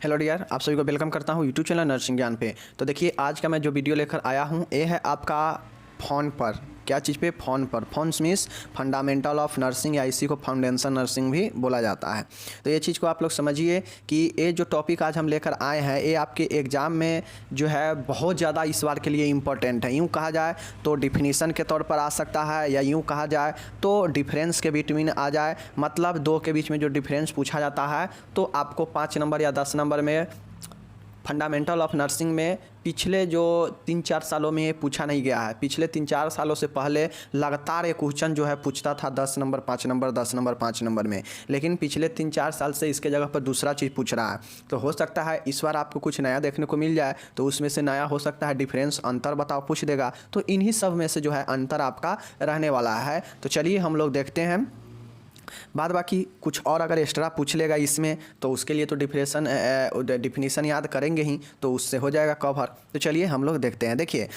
Hello dear, आप सभी को वेलकम करता हूँ यूट्यूब चैनल नर्सिंग ज्ञान पे। तो देखिए, आज का मैं जो वीडियो लेकर आया हूँ ये है आपका फ़ोन पर। क्या चीज़ पे? फ़ोन पर। Phones means fundamental of nursing, या इसी को फाउंडेशन नर्सिंग भी बोला जाता है। तो ये चीज़ को आप लोग समझिए कि ये जो टॉपिक आज हम लेकर आए हैं ये आपके एग्ज़ाम में जो है बहुत ज़्यादा इस बार के लिए इम्पोर्टेंट है। यूँ कहा जाए तो डिफिनीसन के तौर पर आ सकता है, या यूँ कहा जाए तो डिफरेंस के बिटवीन आ जाए, मतलब दो के बीच में जो डिफरेंस पूछा जाता है तो आपको 5 नंबर या 10 नंबर में फंडामेंटल ऑफ नर्सिंग में पिछले जो 3-4 सालों में ये पूछा नहीं गया है। पिछले 3-4 सालों से पहले लगातार ये क्वेश्चन जो है पूछता था 10 नंबर 5 नंबर 10 नंबर 5 नंबर में, लेकिन पिछले 3-4 साल से इसके जगह पर दूसरा चीज़ पूछ रहा है। तो हो सकता है इस बार आपको कुछ नया देखने को मिल जाए, तो उसमें से नया हो सकता है डिफरेंस, अंतर बताओ पूछ देगा। तो इन्हीं सब में से जो है अंतर आपका रहने वाला है। तो चलिए हम लोग देखते हैं। बाद बाकी कुछ और अगर एक्स्ट्रा पूछ लेगा इसमें तो उसके लिए तो डिफिनीसन याद करेंगे ही, तो उससे हो जाएगा कवर। तो चलिए हम लोग देखते हैं। देखिए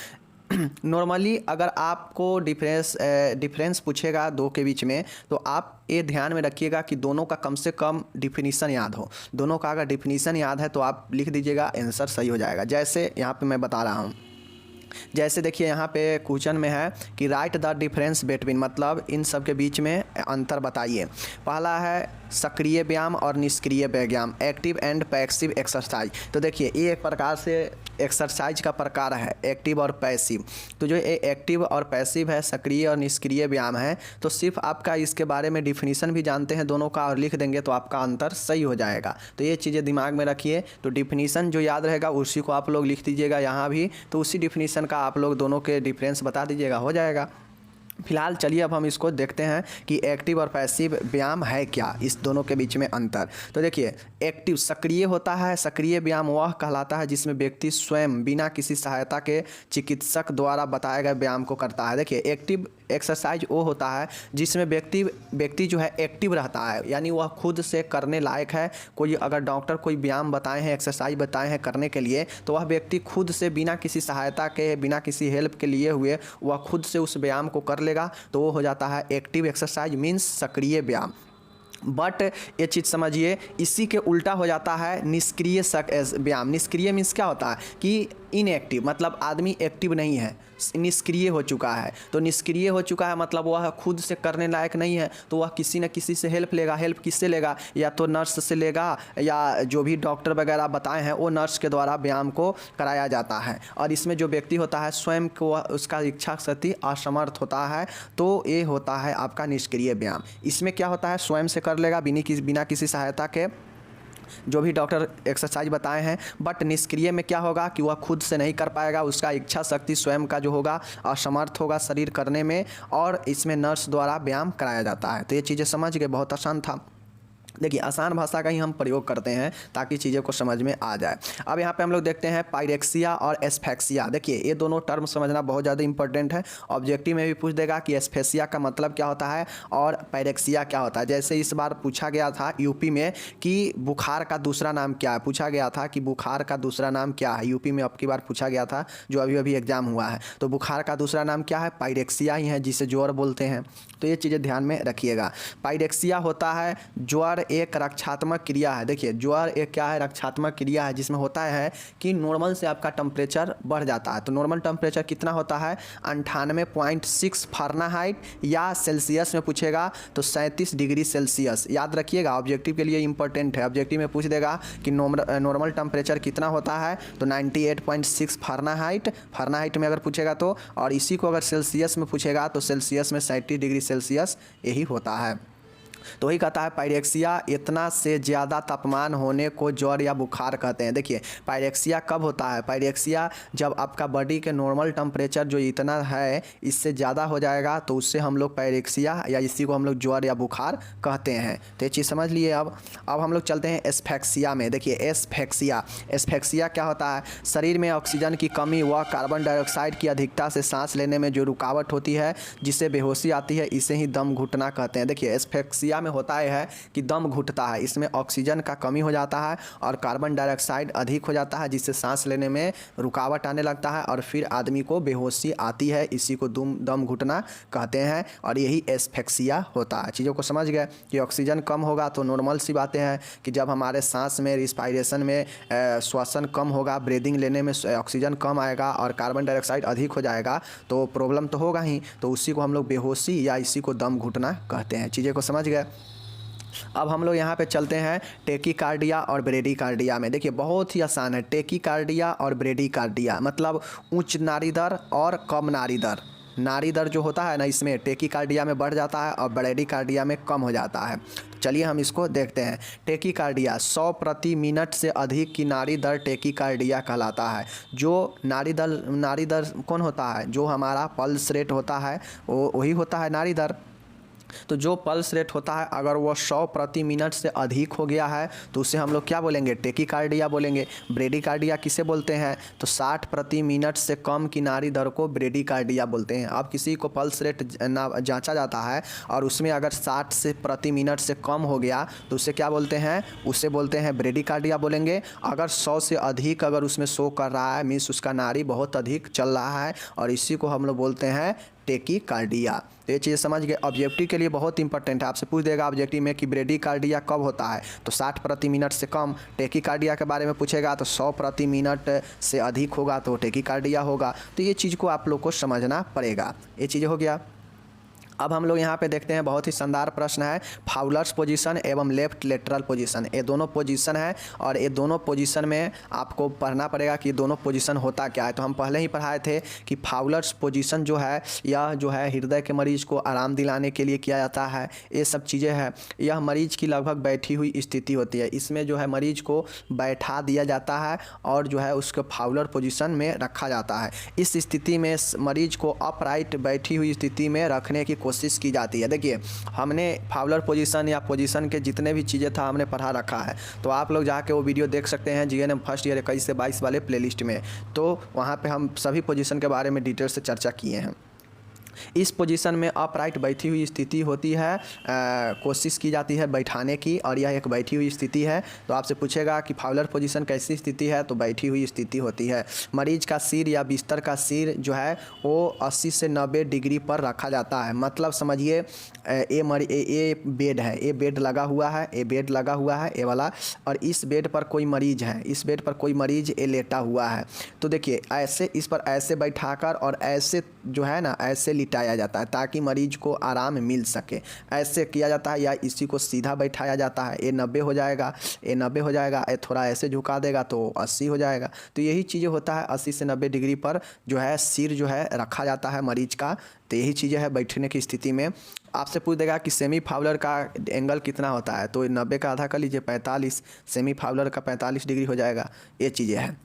नॉर्मली अगर आपको डिफरेंस पूछेगा दो के बीच में, तो आप ये ध्यान में रखिएगा कि दोनों का कम से कम डिफिनीसन याद हो। दोनों का अगर डिफिनीसन याद है तो आप लिख दीजिएगा, आंसर सही हो जाएगा। जैसे यहाँ पे मैं बता रहा हूँ, जैसे देखिए यहाँ पे क्वेश्चन में है कि राइट द डिफरेंस बिटवीन, मतलब इन सब के बीच में अंतर बताइए। पहला है सक्रिय व्यायाम और निष्क्रिय व्यायाम, एक्टिव एंड पैसिव एक्सरसाइज। तो देखिए ये एक प्रकार से एक्सरसाइज का प्रकार है, एक्टिव और पैसिव। तो जो ये एक्टिव और पैसिव है, सक्रिय और निष्क्रिय व्यायाम है, तो सिर्फ आपका इसके बारे में डिफिनीसन भी जानते हैं दोनों का और लिख देंगे तो आपका अंतर सही हो जाएगा। तो ये चीज़ें दिमाग में रखिए। तो डिफिनीसन जो याद रहेगा उसी को आप लोग लिख दीजिएगा यहाँ भी, तो उसी डिफिनीसन का आप लोग दोनों के डिफरेंस बता दीजिएगा, हो जाएगा। फिलहाल चलिए अब हम इसको देखते हैं कि एक्टिव और पैसिव व्यायाम है क्या, इस दोनों के बीच में अंतर। तो देखिए एक्टिव सक्रिय होता है, सक्रिय व्यायाम वह कहलाता है जिसमें व्यक्ति स्वयं बिना किसी सहायता के चिकित्सक द्वारा बताए गए व्यायाम को करता है। देखिए एक्टिव एक्सरसाइज वो होता है जिसमें व्यक्ति जो है एक्टिव रहता है, यानी वह खुद से करने लायक है। कोई अगर डॉक्टर कोई व्यायाम बताए हैं, एक्सरसाइज बताए हैं करने के लिए, तो वह व्यक्ति खुद से बिना किसी सहायता के, बिना किसी हेल्प के लिए हुए वह खुद से उस व्यायाम को कर लेगा, तो वो हो जाता है एक्टिव एक्सरसाइज मीन्स सक्रिय व्यायाम। बट ये चीज़ समझिए, इसी के उल्टा हो जाता है निष्क्रिय व्यायाम। निष्क्रिय मीन्स क्या होता है कि इनएक्टिव, मतलब आदमी एक्टिव नहीं है, निष्क्रिय हो चुका है। तो निष्क्रिय हो चुका है मतलब वह खुद से करने लायक नहीं है, तो वह किसी न किसी से हेल्प लेगा। हेल्प किससे लेगा? या तो नर्स से लेगा, या जो भी डॉक्टर वगैरह बताए हैं वो नर्स के द्वारा व्यायाम को कराया जाता है। और इसमें जो व्यक्ति होता है स्वयं को उसका इच्छा शक्ति असमर्थ होता है, तो ये होता है आपका निष्क्रिय व्यायाम। इसमें क्या होता है, स्वयं से कर लेगा बिना किसी सहायता के जो भी डॉक्टर एक्सरसाइज बताए हैं। बट निष्क्रिय में क्या होगा कि वह खुद से नहीं कर पाएगा, उसका इच्छा शक्ति स्वयं का जो होगा असमर्थ होगा शरीर करने में, और इसमें नर्स द्वारा व्यायाम कराया जाता है। तो ये चीज़ें समझ गए, बहुत आसान था। देखिए आसान भाषा का ही हम प्रयोग करते हैं ताकि चीज़ों को समझ में आ जाए। अब यहाँ पे हम लोग देखते हैं पायरेक्सिया और एस्फेक्सिया। देखिए ये दोनों टर्म समझना बहुत ज़्यादा इंपॉर्टेंट है। ऑब्जेक्टिव में भी पूछ देगा कि एस्फेक्सिया का मतलब क्या होता है और पायरेक्सिया क्या होता है। जैसे इस बार पूछा गया था यूपी में कि बुखार का दूसरा नाम क्या है, पूछा गया था कि बुखार का दूसरा नाम क्या है। यूपी में अब की बार पूछा गया था, जो अभी अभी एग्जाम हुआ है। तो बुखार का दूसरा नाम क्या है? पायरेक्सिया ही है, जिसे ज्वर बोलते हैं। तो ये चीज़ें ध्यान में रखिएगा। पायरेक्सिया होता है ज्वर एक रक्षात्मक क्रिया है। देखिए ज्वर एक क्या है? रक्षात्मक क्रिया है, जिसमें होता है कि नॉर्मल से आपका टेम्परेचर बढ़ जाता है। तो नॉर्मल टेम्परेचर कितना होता है? 98.6 फ़ारेनहाइट, या सेल्सियस में पूछेगा तो 37 डिग्री सेल्सियस। याद रखिएगा, ऑब्जेक्टिव के लिए इंपॉर्टेंट है। ऑब्जेक्टिव में पूछ देगा कि नॉर्मल टेम्परेचर कितना होता है, तो 98.6 फ़ारेनहाइट में अगर पूछेगा तो, और इसी को अगर सेल्सियस में पूछेगा तो सेल्सियस में 37 डिग्री सेल्सियस यही होता है। तो वही कहता है पायरेक्सिया इतना से ज़्यादा तापमान होने को ज्वर या बुखार कहते हैं। देखिए पायरेक्सिया कब होता है? पायरेक्सिया जब आपका बॉडी के नॉर्मल टेम्परेचर जो इतना है इससे ज़्यादा हो जाएगा, तो उससे हम लोग पायरेक्सिया या इसी को हम लोग ज्वर या बुखार कहते हैं। तो ये चीज़ समझ लिए। अब हम लोग चलते हैं एस्फेक्सिया में। देखिए एस्फेक्सिया क्या होता है? शरीर में ऑक्सीजन की कमी व कार्बन डाइऑक्साइड की अधिकता से सांस लेने में जो रुकावट होती है, जिससे बेहोशी आती है, इसे ही दम घुटना कहते हैं। देखिए एस्फेक्सिया एस्फेक्सिया में होता है कि दम घुटता है, इसमें ऑक्सीजन का कमी हो जाता है और कार्बन डाइऑक्साइड अधिक हो जाता है, जिससे सांस लेने में रुकावट आने लगता है और फिर आदमी को बेहोशी आती है। इसी को दम घुटना कहते हैं और यही एस्फेक्सिया होता है। चीज़ों को समझ गए कि ऑक्सीजन कम होगा तो नॉर्मल सी बातें हैं कि जब हमारे सांस में रिस्पायरेशन में श्वसन कम होगा, ब्रीदिंग लेने में ऑक्सीजन कम आएगा और कार्बन डाइऑक्साइड अधिक हो जाएगा तो प्रॉब्लम तो होगा ही, तो उसी को हम लोग बेहोशी या इसी को दम घुटना कहते हैं। चीज़ें को समझ गए। अब हम लोग यहाँ पे चलते हैं टेकीकार्डिया और ब्रेडीकार्डिया में। देखिए बहुत ही आसान है। टेकीकार्डिया और ब्रेडीकार्डिया मतलब उच्च नाड़ी दर और कम नाड़ी दर। नाड़ी दर जो होता है ना, इसमें टेकीकार्डिया में बढ़ जाता है और ब्रेडीकार्डिया में कम हो जाता है। चलिए हम इसको देखते हैं। टेकीकार्डिया 100 प्रति मिनट से अधिक की नाड़ी दर टेकीकार्डिया कहलाता है। जो नाड़ी दर कौन होता है? जो हमारा पल्स रेट होता है वो वही होता है नाड़ी दर। तो जो पल्स रेट होता है अगर वो 100 प्रति मिनट से अधिक हो गया है तो उसे हम लोग क्या बोलेंगे? टेकीकार्डिया बोलेंगे। ब्रेडीकार्डिया किसे बोलते हैं? तो 60 प्रति मिनट से कम की नाड़ी दर को ब्रेडीकार्डिया बोलते हैं। अब किसी को पल्स रेट जांचा जाता है और उसमें अगर 60 से प्रति मिनट से कम हो गया तो उसे क्या बोलते हैं? उसे बोलते हैं ब्रेडीकार्डिया बोलेंगे। अगर 100 से अधिक अगर उसमें शो कर रहा है मीन्स उसका नाड़ी बहुत अधिक चल रहा है और इसी को हम लोग बोलते हैं टेकीकार्डिया। तो ये चीज़ समझ गए। ऑब्जेक्टिव के लिए बहुत इंपॉर्टेंट है। आपसे पूछ देगा ऑब्जेक्टिव में कि ब्रेडीकार्डिया कब होता है, तो 60 प्रति मिनट से कम। टेकीकार्डिया के बारे में पूछेगा तो 100 प्रति मिनट से अधिक होगा तो टेकीकार्डिया होगा। तो ये चीज़ को आप लोग को समझना पड़ेगा। ये चीज़ हो गया। अब हम लोग यहाँ पे देखते हैं, बहुत ही शानदार प्रश्न है। फाउलर्स पोजीशन एवं लेफ्ट लेटरल पोजीशन, ये दोनों पोजीशन है और ये दोनों पोजीशन में आपको पढ़ना पड़ेगा कि दोनों पोजीशन होता क्या है। तो हम पहले ही पढ़ाए थे कि फाउलर्स पोजीशन जो है यह जो है हृदय के मरीज को आराम दिलाने के लिए किया जाता है। ये सब चीज़ें हैं। यह मरीज की लगभग बैठी हुई स्थिति होती है। इसमें जो है मरीज को बैठा दिया जाता है और जो है उसको फाउलर पोजीशन में रखा जाता है। इस स्थिति में मरीज को अपराइट बैठी हुई स्थिति में रखने की कोशिश की जाती है। देखिए हमने फाउलर पोजीशन या पोजीशन के जितने भी चीज़ें था हमने पढ़ा रखा है, तो आप लोग जाके वो वीडियो देख सकते हैं जीएनएम फर्स्ट ईयर 21 से 22 वाले प्लेलिस्ट में। तो वहाँ पे हम सभी पोजीशन के बारे में डिटेल से चर्चा किए हैं। इस पोजीशन में अपराइट बैठी हुई स्थिति होती है, कोशिश की जाती है बैठाने की और यह एक बैठी हुई स्थिति है। तो आपसे पूछेगा कि फाउलर पोजीशन कैसी स्थिति है, तो बैठी हुई स्थिति होती है। मरीज का सिर या बिस्तर का सिर जो है वो 80 से 90 डिग्री पर रखा जाता है। मतलब समझिए ये बेड है, ये बेड लगा हुआ है, ये बेड लगा हुआ है ये वाला, और इस बेड पर कोई मरीज है, इस बेड पर कोई मरीज ये लेटा हुआ है। तो देखिए ऐसे इस पर ऐसे बैठाकर और ऐसे जो है ना ऐसे लिटाया जाता है ताकि मरीज को आराम मिल सके। ऐसे किया जाता है या इसी को सीधा बैठाया जाता है। ये 90 हो जाएगा, ये 90 हो जाएगा, ये थोड़ा ऐसे झुका देगा तो 80 हो जाएगा। तो यही चीज़ें होता है 80 से 90 डिग्री पर जो है सिर जो है रखा जाता है मरीज का। तो यही चीज़ें है बैठने की स्थिति में। आपसे पूछ देगा कि सेमी फाउलर का एंगल कितना होता है, तो 90 का आधा कर लीजिए 45, सेमी फाउलर का 45 डिग्री हो जाएगा। ये चीज़ें हैं।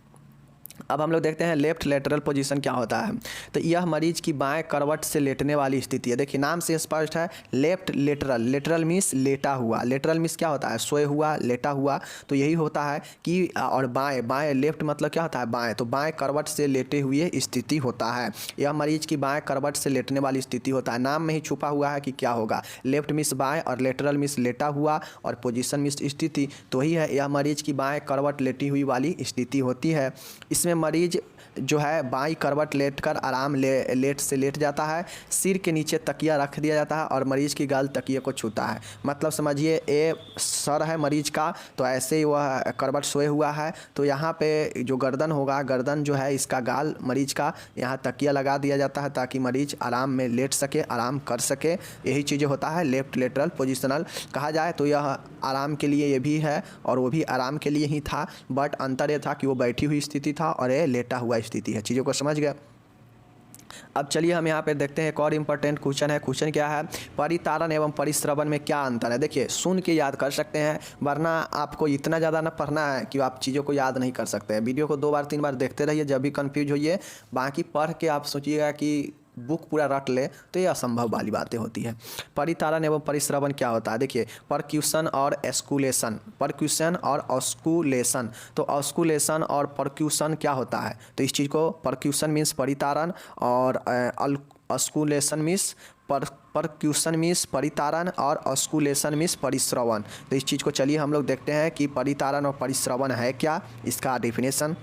अब हम लोग देखते हैं लेफ्ट लेटरल पोजीशन क्या होता है। तो यह मरीज की बाएं करवट से लेटने वाली स्थिति है। देखिए नाम से स्पष्ट है, लेफ्ट लेटरल। लेटरल मीन्स लेटा हुआ, लेटरल मीन्स क्या होता है? सोए हुआ, लेटा हुआ। तो यही होता है कि और बाएं लेफ्ट मतलब क्या होता है? बाएं। तो बाएं करवट से लेटे हुए स्थिति होता है। यह मरीज की बाएं करवट से लेटने वाली स्थिति होता है। नाम में ही छुपा हुआ है कि क्या होगा। लेफ्ट मीन्स बाएं और लेटरल मीन्स लेटा हुआ और पोजीशन मीन्स स्थिति। तो वही है, यह मरीज की बाएं करवट लेटी हुई वाली स्थिति होती है। इसमें मरीज जो है बाई करवट लेटकर आराम लेट जाता है। सिर के नीचे तकिया रख दिया जाता है और मरीज की गाल तकिए को छूता है। मतलब समझिए ये सर है मरीज का, तो ऐसे ही वह करवट सोए हुआ है। तो यहाँ पे जो गर्दन होगा, गर्दन जो है इसका गाल मरीज का, यहाँ तकिया लगा दिया जाता है ताकि मरीज आराम में लेट सके, आराम कर सके। यही चीज़ें होता है लेफ्ट लेटरल पोजिशनल कहा जाए तो। यह आराम के लिए ये भी है और वो भी आराम के लिए ही था, बट अंतर ये था कि वो बैठी हुई स्थिति था और ये लेटा हुआ स्थिति है। चीज़ों को समझ गया। अब चलिए हम यहाँ पे देखते हैं एक और इम्पोर्टेंट क्वेश्चन है। क्वेश्चन क्या है? परितारण एवं परिश्रवण में क्या अंतर है? देखिए सुन के याद कर सकते हैं, वरना आपको इतना ज़्यादा ना पढ़ना है कि आप चीज़ों को याद नहीं कर सकते हैं। वीडियो को 2 बार 3 बार देखते रहिए, जब भी कंफ्यूज होइए। बाकी पढ़ के आप सोचिएगा कि बुक पूरा रट ले तो ये असंभव वाली बातें होती है। परितारण एवं परिश्रवण क्या होता है? देखिए परक्यूशन और एस्कुलेशन, परक्यूशन और ऑस्कुलेशन। तो ऑस्कुलेशन और परक्यूशन क्या होता है? तो इस चीज़ को परक्यूशन मीन्स परितारण और ऑस्कुलेशन मीन्स परक्यूशन मीन्स परितारण और ऑस्कुलेशन मीन्स परिश्रवण। तो इस चीज़ को चलिए हम लोग देखते हैं कि परितारण और परिश्रवण है क्या, इसका डेफिनेशन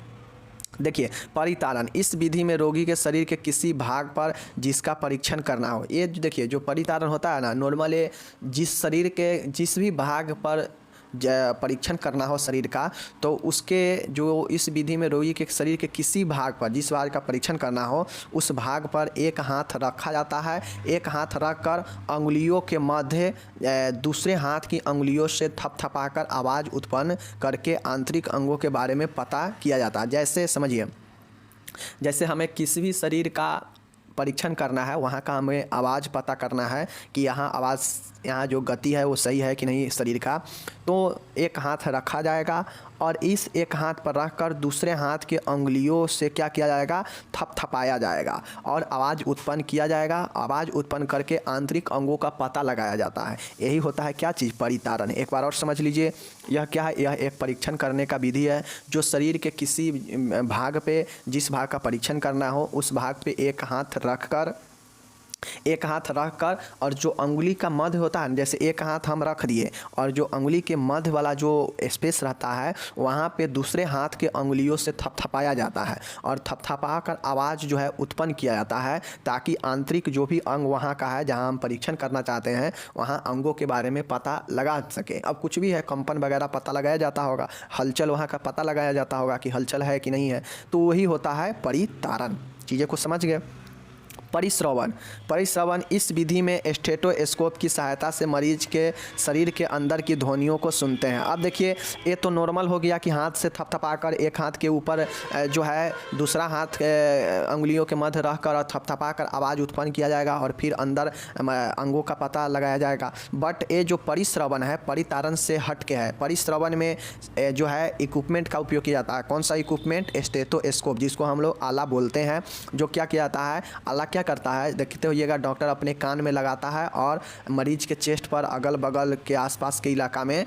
देखिए। परितारण, इस विधि में रोगी के शरीर के किसी भाग पर जिसका परीक्षण करना हो। ये देखिए जो परितारण होता है ना, नॉर्मली जिस शरीर के जिस भी भाग पर परीक्षण करना हो शरीर का, तो उसके जो इस विधि में रोगी के शरीर के किसी भाग पर जिस भाग का परीक्षण करना हो उस भाग पर एक हाथ रखा जाता है। एक हाथ रखकर अंगुलियों के मध्य दूसरे हाथ की अंगुलियों से थपथपाकर आवाज़ उत्पन्न करके आंतरिक अंगों के बारे में पता किया जाता है। जैसे समझिए, जैसे हमें किसी भी शरीर का परीक्षण करना है, वहाँ का हमें आवाज़ पता करना है कि यहाँ जो गति है वो सही है कि नहीं शरीर का, तो एक हाथ रखा जाएगा और इस एक हाथ पर रखकर दूसरे हाथ के अंगुलियों से क्या किया जाएगा, थपथपाया जाएगा और आवाज़ उत्पन्न किया जाएगा। आवाज़ उत्पन्न करके आंतरिक अंगों का पता लगाया जाता है। यही होता है क्या चीज़, परितारण। एक बार और समझ लीजिए, यह क्या है, यह एक परीक्षण करने का विधि है जो शरीर के किसी भाग पे जिस भाग का परीक्षण करना हो उस भाग पे एक हाथ रखकर और जो अंगुली का मध्य होता है, जैसे एक हाथ हम रख दिए और जो अंगुली के मध्य वाला जो स्पेस रहता है वहाँ पे दूसरे हाथ के अंगुलियों से थपथपाया जाता है और थपथपा कर आवाज़ जो है उत्पन्न किया जाता है, ताकि आंतरिक जो भी अंग वहाँ का है जहाँ हम परीक्षण करना चाहते हैं वहाँ अंगों के बारे में पता लगा सके। अब कुछ भी है, कंपन वगैरह पता लगाया जाता होगा, हलचल वहाँ का पता लगाया जाता होगा कि हलचल है कि नहीं है, तो वही होता है परितारण। चीज़ें को समझ गए। परिश्रवण, इस विधि में स्टेथोस्कोप की सहायता से मरीज के शरीर के अंदर की ध्वनियों को सुनते हैं। अब देखिए, ये तो नॉर्मल हो गया कि हाथ से थपथपाकर एक हाथ के ऊपर जो है दूसरा हाथ अंगुलियों के मध्य रखकर और थपथपाकर आवाज़ उत्पन्न किया जाएगा और फिर अंदर अंगों का पता लगाया जाएगा। बट ये जो परिश्रवण है परितारण से हट के है। परिश्रवण में जो है इक्विपमेंट का उपयोग किया जाता है। कौन सा इक्विपमेंट, स्टेथोस्कोप, जिसको हम लोग आला बोलते हैं। जो क्या किया जाता है, आला क्या करता है, देखते होइएगा, डॉक्टर अपने कान में लगाता है और मरीज के चेस्ट पर अगल बगल के आसपास के इलाका में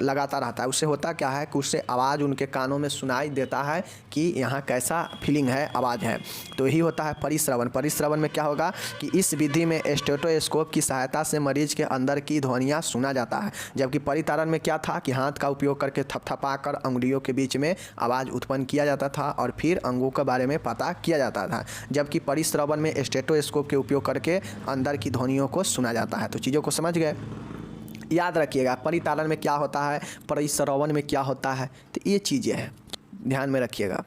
लगाता रहता है। उससे होता क्या है कि उससे आवाज़ उनके कानों में सुनाई देता है कि यहाँ कैसा फीलिंग है, आवाज़ है। तो यही होता है परिश्रवण। परिश्रवण में क्या होगा कि इस विधि में स्टेथोस्कोप की सहायता से मरीज के अंदर की ध्वनियाँ सुना जाता है। जबकि परितारण में क्या था कि हाथ का उपयोग करके थपथपा कर अंगुलियों के बीच में आवाज़ उत्पन्न किया जाता था और फिर अंगों के बारे में पता किया जाता था। जबकि परिश्रवण में स्टेथोस्कोप के उपयोग करके अंदर की ध्वनियों को सुना जाता है। तो चीज़ों को समझ गए। याद रखिएगा, परितारण में क्या होता है, परिश्रवण में क्या होता है, तो ये चीज़ें हैं, ध्यान में रखिएगा।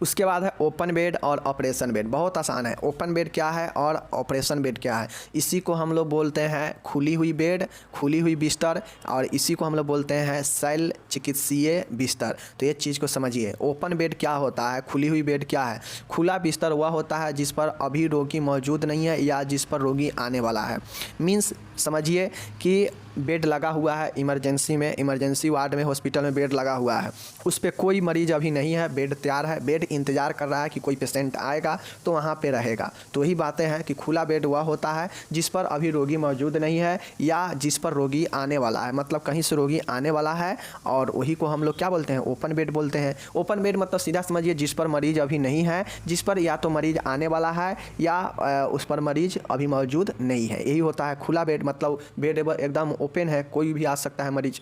उसके बाद है ओपन बेड और ऑपरेशन बेड। बहुत आसान है। ओपन बेड क्या है और ऑपरेशन बेड क्या है, इसी को हम लोग बोलते हैं खुली हुई बेड, खुली हुई बिस्तर, और इसी को हम लोग बोलते हैं शैल चिकित्सीय बिस्तर। तो ये चीज़ को समझिए। ओपन बेड क्या होता है, खुली हुई बेड क्या है। खुला बिस्तर वह होता है जिस पर अभी रोगी मौजूद नहीं है या जिस पर रोगी आने वाला है। मीन्स समझिए कि बेड लगा हुआ है इमरजेंसी में, इमरजेंसी वार्ड में, हॉस्पिटल में बेड लगा हुआ है, उस पर कोई मरीज अभी नहीं है, बेड तैयार है, बेड इंतज़ार कर रहा है कि कोई पेशेंट आएगा तो वहाँ पे रहेगा। तो वही बातें हैं कि खुला बेड वह होता है जिस पर अभी रोगी मौजूद नहीं है या जिस पर रोगी आने वाला है, मतलब कहीं से रोगी आने वाला है, और वही को हम लोग क्या बोलते हैं, ओपन बेड बोलते हैं। ओपन बेड मतलब सीधा समझिए जिस पर मरीज अभी नहीं है, जिस पर या तो मरीज आने वाला है या उस पर मरीज अभी मौजूद नहीं है, यही होता है खुला बेड। मतलब बेड एकदम ओपन है, कोई भी आ सकता है मरीज।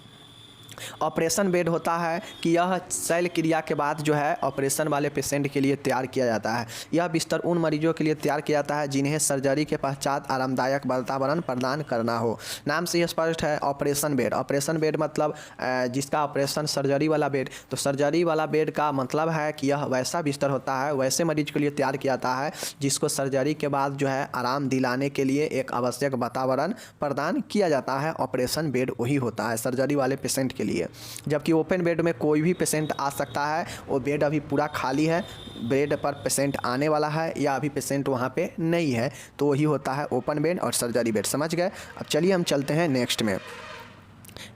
ऑपरेशन बेड होता है कि यह शल्य क्रिया के बाद जो है ऑपरेशन वाले पेशेंट के लिए तैयार किया जाता है। यह बिस्तर उन मरीजों के लिए तैयार किया जाता है जिन्हें सर्जरी के पश्चात आरामदायक वातावरण प्रदान करना हो। नाम से यह स्पष्ट है, ऑपरेशन बेड। ऑपरेशन बेड मतलब जिसका ऑपरेशन सर्जरी वाला बेड, तो सर्जरी वाला बेड का मतलब है कि यह वैसा बिस्तर होता है, वैसे मरीज के लिए तैयार किया जाता है जिसको सर्जरी के बाद जो है आराम दिलाने के लिए एक आवश्यक वातावरण प्रदान किया जाता है। ऑपरेशन बेड वही होता है सर्जरी वाले पेशेंट के लिए। जबकि ओपन बेड में कोई भी पेशेंट आ सकता है, वो बेड अभी पूरा खाली है, बेड पर पेशेंट आने वाला है या अभी पेशेंट वहाँ पे नहीं है, तो वही होता है ओपन बेड और सर्जरी बेड। समझ गए। अब चलिए हम चलते हैं नेक्स्ट में।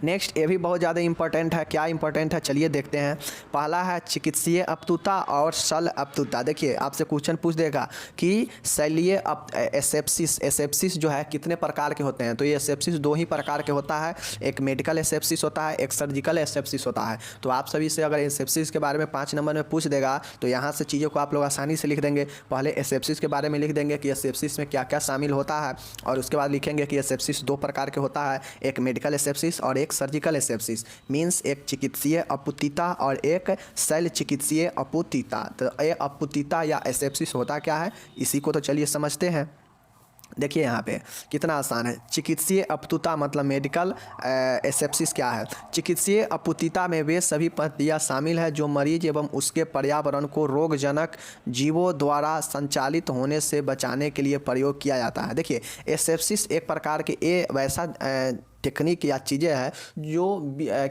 नेक्स्ट ये भी बहुत ज़्यादा इंपॉर्टेंट है। क्या इंपॉर्टेंट है चलिए देखते हैं। पहला है चिकित्सीय अपतुता और शल्य अपतुता। देखिए आपसे क्वेश्चन पूछ देगा कि शल्यीय एसेप्सिस जो है कितने प्रकार के होते हैं। तो ये एसेप्सिस दो ही प्रकार के होता है, एक मेडिकल एसेप्सिस होता है, एक सर्जिकल एसेप्सिस होता है। तो आप सभी से अगर एसेप्सिस के बारे में 5 नंबर में पूछ देगा तो यहाँ से चीज़ों को आप लोग आसानी से लिख देंगे। पहले एसेप्सिस के बारे में लिख देंगे कि एसेप्सिस में क्या क्या शामिल होता है, और उसके बाद लिखेंगे कि एसेप्सिस 2 प्रकार के होता है, एक मेडिकल एसेप्सिस और एक सर्जिकल एसेप्सिस। मीन्स एक चिकित्सीय अपतुता और एक शल्य चिकित्सीय अपतुता। तो ये अपतुता या एसेप्सिस होता क्या है, इसी को तो चलिए समझते हैं। देखिए यहाँ पे कितना आसान है। चिकित्सीय अपतुता मतलब मेडिकल एसेप्सिस क्या है। चिकित्सीय अपतुता में वे सभी पद्धतियाँ शामिल है जो मरीज एवं उसके पर्यावरण को रोगजनक जीवों द्वारा संचालित होने से बचाने के लिए प्रयोग किया जाता है। देखिए एसेप्सिस एक प्रकार के वैसा टेक्निक या चीज़ें हैं जो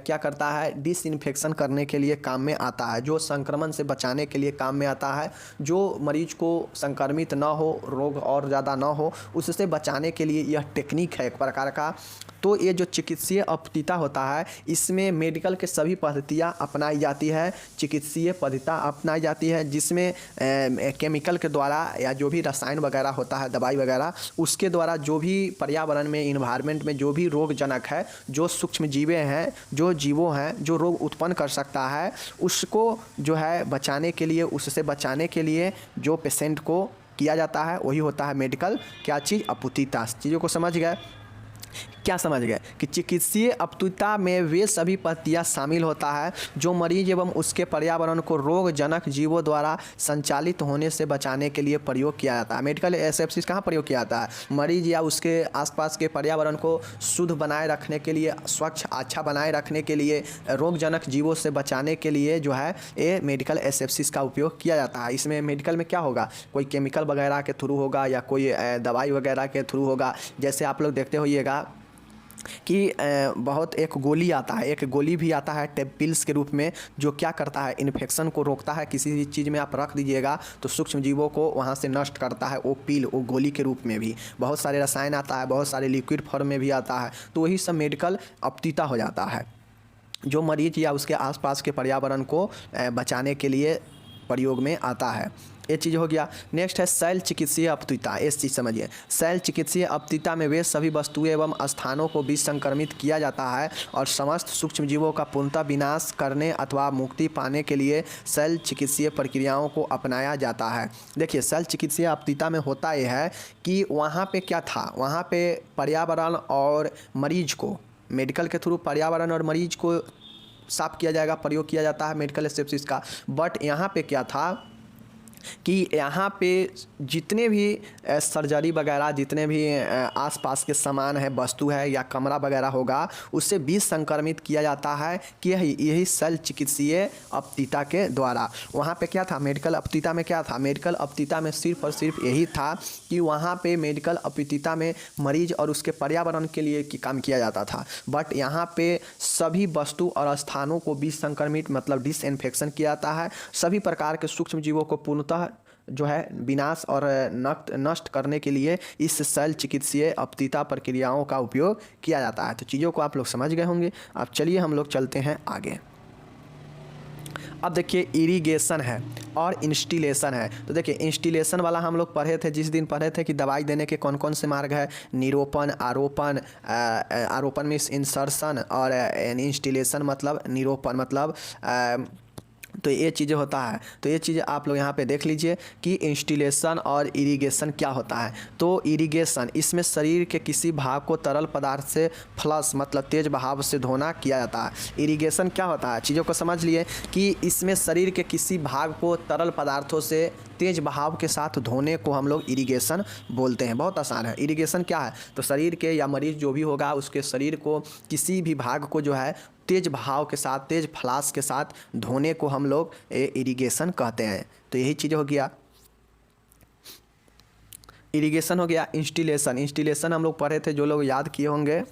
क्या करता है, डिसइंफेक्शन करने के लिए काम में आता है, जो संक्रमण से बचाने के लिए काम में आता है, जो मरीज को संक्रमित ना हो, रोग और ज़्यादा ना हो, उससे बचाने के लिए यह टेक्निक है एक प्रकार का। तो ये जो चिकित्सीय अपतुता होता है इसमें मेडिकल के सभी पद्धतियाँ अपनाई जाती है, चिकित्सीय पद्धतियाँ अपनाई जाती है, जिसमें केमिकल के द्वारा या जो भी रसायन वगैरह होता है, दवाई वगैरह, उसके द्वारा जो भी पर्यावरण में, इन्वायरमेंट में जो भी रोगजनक है, जो सूक्ष्म जीवें हैं, जो जीवों हैं जो रोग उत्पन्न कर सकता है, उसको जो है बचाने के लिए, उससे बचाने के लिए जो पेशेंट को किया जाता है वही होता है मेडिकल क्या चीज़, अपतुता। चीज़ों को समझ गए, क्या समझ गए कि चिकित्सीय अपतुता में वे सभी पद्धतियाँ शामिल होता है जो मरीज एवं उसके पर्यावरण को रोगजनक जीवों द्वारा संचालित होने से बचाने के लिए प्रयोग किया जाता है। मेडिकल एसेप्सिस कहाँ प्रयोग किया जाता है, मरीज या उसके आसपास के पर्यावरण को शुद्ध बनाए रखने के लिए, स्वच्छ अच्छा बनाए रखने के लिए, रोगजनक जीवों से बचाने के लिए जो है ये मेडिकल एसेप्सिस का उपयोग किया जाता है। इसमें मेडिकल में क्या होगा, कोई केमिकल वगैरह के थ्रू होगा या कोई दवाई वगैरह के थ्रू होगा। जैसे आप लोग देखते होइएगा कि बहुत एक गोली आता है, एक गोली भी आता है टेप पिल्स के रूप में, जो क्या करता है, इन्फेक्शन को रोकता है। किसी भी चीज़ में आप रख दीजिएगा तो सूक्ष्म जीवों को वहाँ से नष्ट करता है वो पिल, वो गोली के रूप में भी। बहुत सारे रसायन आता है, बहुत सारे लिक्विड फॉर्म में भी आता है। तो वही सब मेडिकल अपतुता हो जाता है जो मरीज या उसके आसपास के पर्यावरण को बचाने के लिए प्रयोग में आता है। ये चीज़ हो गया। नेक्स्ट है शल्य चिकित्सीय अपतुता। इस चीज़ समझिए, शल्य चिकित्सीय अपतुता में वे सभी वस्तुएं एवं स्थानों को विसंक्रमित किया जाता है और समस्त सूक्ष्म जीवों का पूर्णतः विनाश करने अथवा मुक्ति पाने के लिए शल्य चिकित्सीय प्रक्रियाओं को अपनाया जाता है। देखिए शल्य चिकित्सीय अपतुता में होता यह है कि वहाँ पे क्या था, वहाँ पे पर्यावरण और मरीज को, मेडिकल के थ्रू पर्यावरण और मरीज को साफ किया जाएगा, प्रयोग किया जाता है मेडिकल एसेप्सिस का। बट यहाँ पे क्या था कि यहाँ पे जितने भी सर्जरी वगैरह, जितने भी आसपास के सामान है, वस्तु है या कमरा वगैरह होगा, उससे विष संक्रमित किया जाता है कि यही शल्य चिकित्सीय अपतुता के द्वारा। वहाँ पे क्या था, मेडिकल अपतुता में क्या था, मेडिकल अपतुता में सिर्फ और सिर्फ यही था कि वहाँ पे मेडिकल अपतुता में मरीज और उसके पर्यावरण के लिए काम किया जाता था। बट यहाँ पे सभी वस्तु और स्थानों को विष संक्रमित मतलब डिसइंफेक्शन किया जाता है। सभी प्रकार के सूक्ष्म जीवों को पूर्णतः जो है विनाश और नष्ट करने के लिए इस शल्य चिकित्सीय अपतुता प्रक्रियाओं का उपयोग किया जाता है। तो चीज़ों को आप लोग समझ गए होंगे। अब चलिए हम लोग चलते हैं आगे। अब देखिए इरिगेशन है और इंस्टिलेशन है। तो देखिए इंस्टिलेशन वाला हम लोग पढ़े थे, जिस दिन पढ़े थे कि दवाई देने के कौन कौन से मार्ग है, निरोपण, आरोपण, आरोपण मीन्स इंसर्शन, और इंस्टिलेशन मतलब निरोपण मतलब तो ये चीज़ें होता है। तो ये चीज़ें आप लोग यहाँ पे देख लीजिए कि इंस्टिलेशन और इरिगेशन क्या होता है। तो इरिगेशन, इसमें शरीर के किसी भाग को तरल पदार्थ से फ्लश मतलब तेज बहाव से धोना किया जाता है। इरिगेशन क्या होता है, चीज़ों को समझ लिए कि इसमें शरीर के किसी भाग को तरल पदार्थों से तेज बहाव के साथ धोने को हम लोग इरिगेशन बोलते हैं। बहुत आसान है। इरिगेशन क्या है, तो शरीर के या मरीज जो भी होगा उसके शरीर को किसी भी भाग को जो है तेज बहाव के साथ, तेज फ्लास के साथ धोने को हम लोग इरिगेशन कहते हैं। तो यही चीज़ हो गया, इरिगेशन हो गया। इंस्टिलेशन, इंस्टिलेशन हम लोग पढ़े थे, जो लोग याद किए होंगे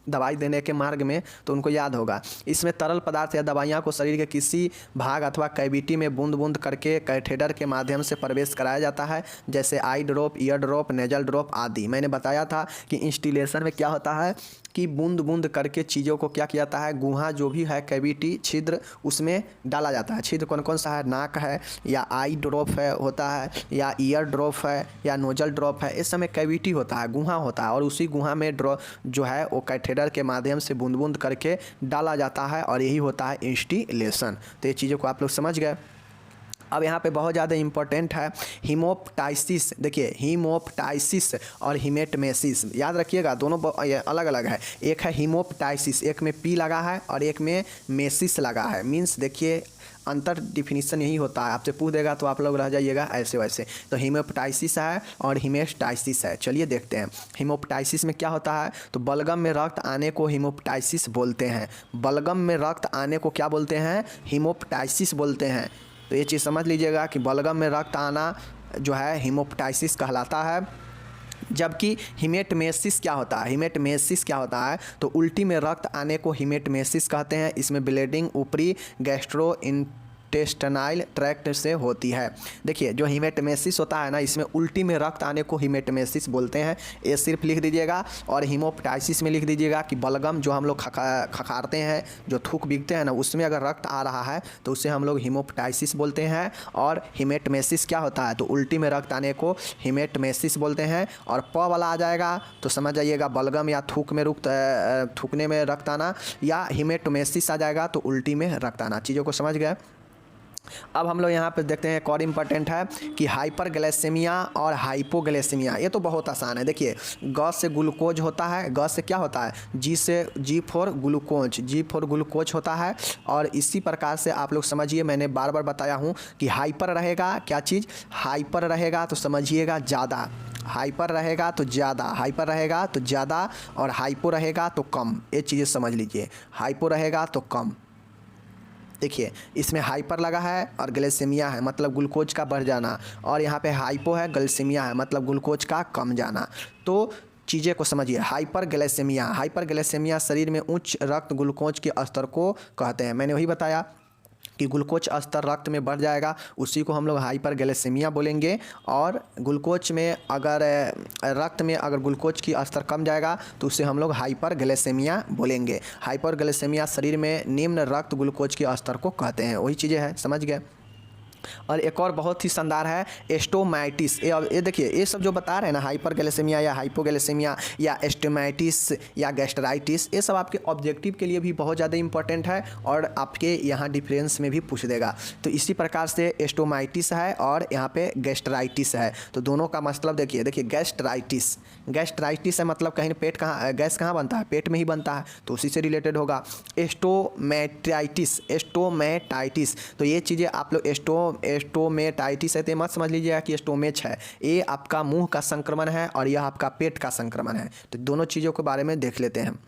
दवाई देने के मार्ग में तो उनको याद होगा। इसमें तरल पदार्थ या दवाइयाँ को शरीर के किसी भाग अथवा कैविटी में बूंद बूंद करके कैथेटर के माध्यम से प्रवेश कराया जाता है, जैसे eye drop, ear drop, nasal drop आदि। मैंने बताया था कि इंस्टिलेशन में क्या होता है कि बूंद बूंद करके चीज़ों को क्या किया जाता है, गुहा जो भी है कैविटी छिद्र उसमें डाला जाता है। छिद्र कौन कौन सा है, नाक है या आई ड्रॉप है होता है या ईयर ड्रॉप है या नोजल ड्रॉप है, इस समय कैविटी होता है, गुहा होता है और उसी गुहा में जो है वो कैथेटर के माध्यम से बूंद बूंद करके डाला जाता है और यही होता है इंस्टिलेशन। तो ये चीज़ों को आप लोग समझ गए। अब यहाँ पे बहुत ज़्यादा इम्पोर्टेंट है हीमोप्टाइसिस। देखिए हीमोप्टाइसिस और हीमेटमेसिस याद रखिएगा, दोनों अलग अलग है। एक है हीमोप्टाइसिस, एक में पी लगा है और एक में मेसिस लगा है। मीन्स देखिए अंतर डिफिनीसन यही होता है, आपसे पूछ देगा तो आप लोग रह जाइएगा ऐसे वैसे। तो हीमोप्टाइसिस है और हीमेस्टाइसिस है। चलिए देखते हैं हीमोप्टाइसिस में क्या होता है। तो बलगम में रक्त आने को हीमोप्टाइसिस बोलते हैं। बलगम में रक्त आने को क्या बोलते हैं, हीमोप्टाइसिस बोलते हैं। तो ये चीज़ समझ लीजिएगा कि बलगम में रक्त आना जो है हीमोप्टाइसिस कहलाता है। जबकि हिमेटमेसिस क्या होता है, हिमेटमेसिस क्या होता है, तो उल्टी में रक्त आने को हिमेटमेसिस कहते हैं। इसमें ब्लीडिंग ऊपरी गैस्ट्रो इंटेस्टाइनल ट्रैक्ट से होती है। देखिए जो हिमेटमेसिस होता है ना, इसमें उल्टी में रक्त आने को हिमेटमेसिस बोलते हैं। ये सिर्फ लिख दीजिएगा। और हीमोप्टाइसिस में लिख दीजिएगा कि बलगम जो हम लोग खखारते हैं, जो थूक बिकते हैं ना, उसमें अगर रक्त आ रहा है तो उसे हम लोग हीमोप्टाइसिस बोलते हैं। और हिमेटमेसिस क्या होता है, तो उल्टी में रक्त आने को हिमेटमेसिस बोलते हैं। और प वाला आ जाएगा तो समझ जाइएगा बलगम या थूकने में रक्त आना, या हिमेटमेसिस आ जाएगा तो उल्टी में रक्त आना। चीज़ों को समझ गए। अब हम लोग यहाँ पे देखते हैं एक और इम्पॉर्टेंट है कि हाइपरग्लाइसेमिया और हाइपोग्लाइसेमिया। ये तो बहुत आसान है। देखिए ग से ग्लूकोज होता है, ग से क्या होता है, जी फॉर ग्लूकोज होता है। और इसी प्रकार से आप लोग समझिए, मैंने बार बार बताया हूँ कि हाइपर रहेगा, क्या चीज़ हाइपर रहेगा तो समझिएगा ज़्यादा, हाइपर रहेगा तो ज़्यादा, हाइपर रहेगा तो ज़्यादा और हाइपो रहेगा तो कम। ये चीज़ें समझ लीजिए, हाइपो रहेगा तो कम। देखिए इसमें हाइपर लगा है और ग्लाइसेमिया है मतलब ग्लूकोज का बढ़ जाना, और यहाँ पे हाइपो है, ग्लाइसेमिया है मतलब ग्लूकोज का कम जाना। तो चीज़ें को समझिए। हाइपरग्लाइसेमिया शरीर में उच्च रक्त ग्लूकोज के स्तर को कहते हैं। मैंने वही बताया कि ग्लूकोज स्तर रक्त में बढ़ जाएगा, उसी को हम लोग हाइपरग्लाइसेमिया बोलेंगे। और ग्लूकोज में अगर रक्त में अगर ग्लूकोज की स्तर कम जाएगा तो उसे हम लोग हाइपरग्लाइसेमिया बोलेंगे। हाइपरग्लाइसेमिया शरीर में निम्न रक्त ग्लूकोज के स्तर को कहते हैं। वही चीज़ें हैं, समझ गए। और एक और बहुत ही शानदार है एस्टोमाइटिस। ये देखिए ये सब जो बता रहे हैं ना, हाइपरग्लाइसेमिया या हाइपोग्लाइसेमिया या एस्टोमाइटिस या गैस्ट्राइटिस, ये सब आपके ऑब्जेक्टिव के लिए भी बहुत ज़्यादा इंपॉर्टेंट है और आपके यहाँ डिफरेंस में भी पूछ देगा। तो इसी प्रकार से एस्टोमाइटिस है और यहाँ पे गैस्ट्राइटिस है। तो दोनों का मतलब देखिए गैस्ट्राइटिस है मतलब कहीं पेट कहाँ, गैस कहाँ बनता है, पेट में ही बनता है, तो उसी से रिलेटेड होगा। एस्टोमेटाइटिस, तो ये चीज़ें आप लोग एस्टोमेटाइटिस है तो मत समझ लीजिएगा कि एस्टोमेच है, ये आपका मुंह का संक्रमण है और यह आपका पेट का संक्रमण है। तो दोनों चीज़ों के बारे में देख लेते हैं।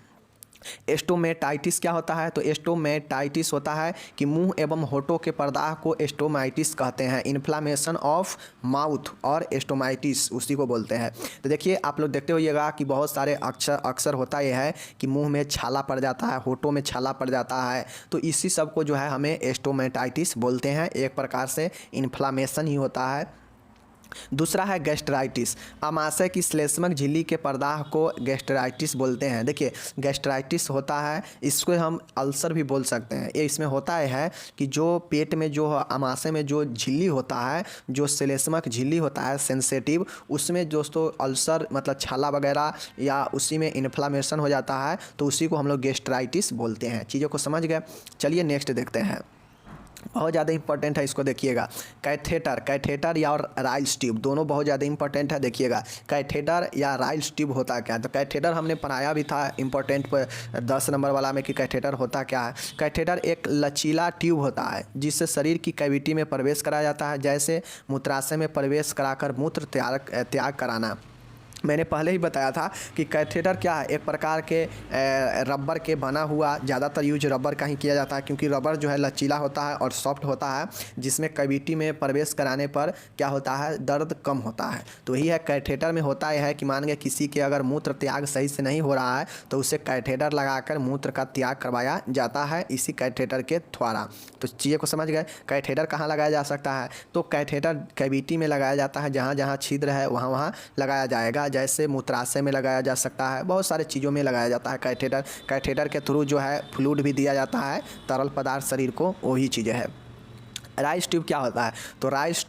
एस्टोमेटाइटिस क्या होता है, तो एस्टोमेटाइटिस होता है कि मुंह एवं होठों के प्रदाह को एस्टोमाइटिस कहते हैं। इन्फ्लामेशन ऑफ माउथ और एस्टोमाइटिस उसी को बोलते हैं। तो देखिए आप लोग देखते होइएगा कि बहुत सारे अक्सर होता यह है कि मुंह में छाला पड़ जाता है, होठों में छाला पड़ जाता है, तो इसी सब को जो है हमें एस्टोमेटाइटिस बोलते हैं। एक प्रकार से इन्फ्लामेशन ही होता है। दूसरा है गैस्ट्राइटिस। आमाशय की श्लेष्मक झिल्ली के प्रदाह को गैस्ट्राइटिस बोलते हैं। देखिए गैस्ट्राइटिस होता है, इसको हम अल्सर भी बोल सकते हैं। ये इसमें होता है कि जो पेट में जो आमाशय में जो झिल्ली होता है, जो श्लेष्मक झिल्ली होता है सेंसिटिव, उसमें दोस्तों अल्सर मतलब छाला वगैरह या उसी में इन्फ्लामेशन हो जाता है, तो उसी को हम लोग गैस्ट्राइटिस बोलते हैं। चीज़ों को समझ गए। चलिए नेक्स्ट देखते हैं, बहुत ज़्यादा इंपॉर्टेंट है, इसको देखिएगा। कैथेटर या और राइल्स ट्यूब दोनों बहुत ज़्यादा इंपॉर्टेंट है। देखिएगा कैथेटर या राइल्स ट्यूब होता क्या है, तो कैथेटर हमने पढ़ाया भी था इंपॉर्टेंट पर 10 नंबर वाला में कि कैथेटर होता क्या है। कैथेटर एक लचीला ट्यूब होता है जिससे शरीर की कैविटी में प्रवेश कराया जाता है, जैसे मूत्राशय में प्रवेश कराकर मूत्र त्याग कराना। मैंने पहले ही बताया था कि कैथेटर क्या है, एक प्रकार के रबर के बना हुआ, ज़्यादातर यूज रबर का ही किया जाता है क्योंकि रबर जो है लचीला होता है और सॉफ्ट होता है, जिसमें कैविटी में प्रवेश कराने पर क्या होता है, दर्द कम होता है। तो यही है कैथेटर में होता है कि मान गए किसी के अगर मूत्र त्याग सही से नहीं हो रहा है तो उसे कैथेटर लगाकर मूत्र का त्याग करवाया जाता है इसी कैथेटर के द्वारा। तो चीज़ें को समझ गए। कैथेटर कहाँ लगाया जा सकता है, तो कैथेटर कैविटी में लगाया जाता है, जहाँ जहाँ छिद्र है वहाँ वहाँ लगाया जाएगा। जैसे मूत्राशय में लगाया जा सकता है, बहुत सारे चीज़ों में लगाया जाता है कैथेटर के थ्रू जो है फ्लूइड भी दिया जाता है, तरल पदार्थ शरीर को, वही चीज़ें है। राइस ट्यूब क्या होता है? तो राइस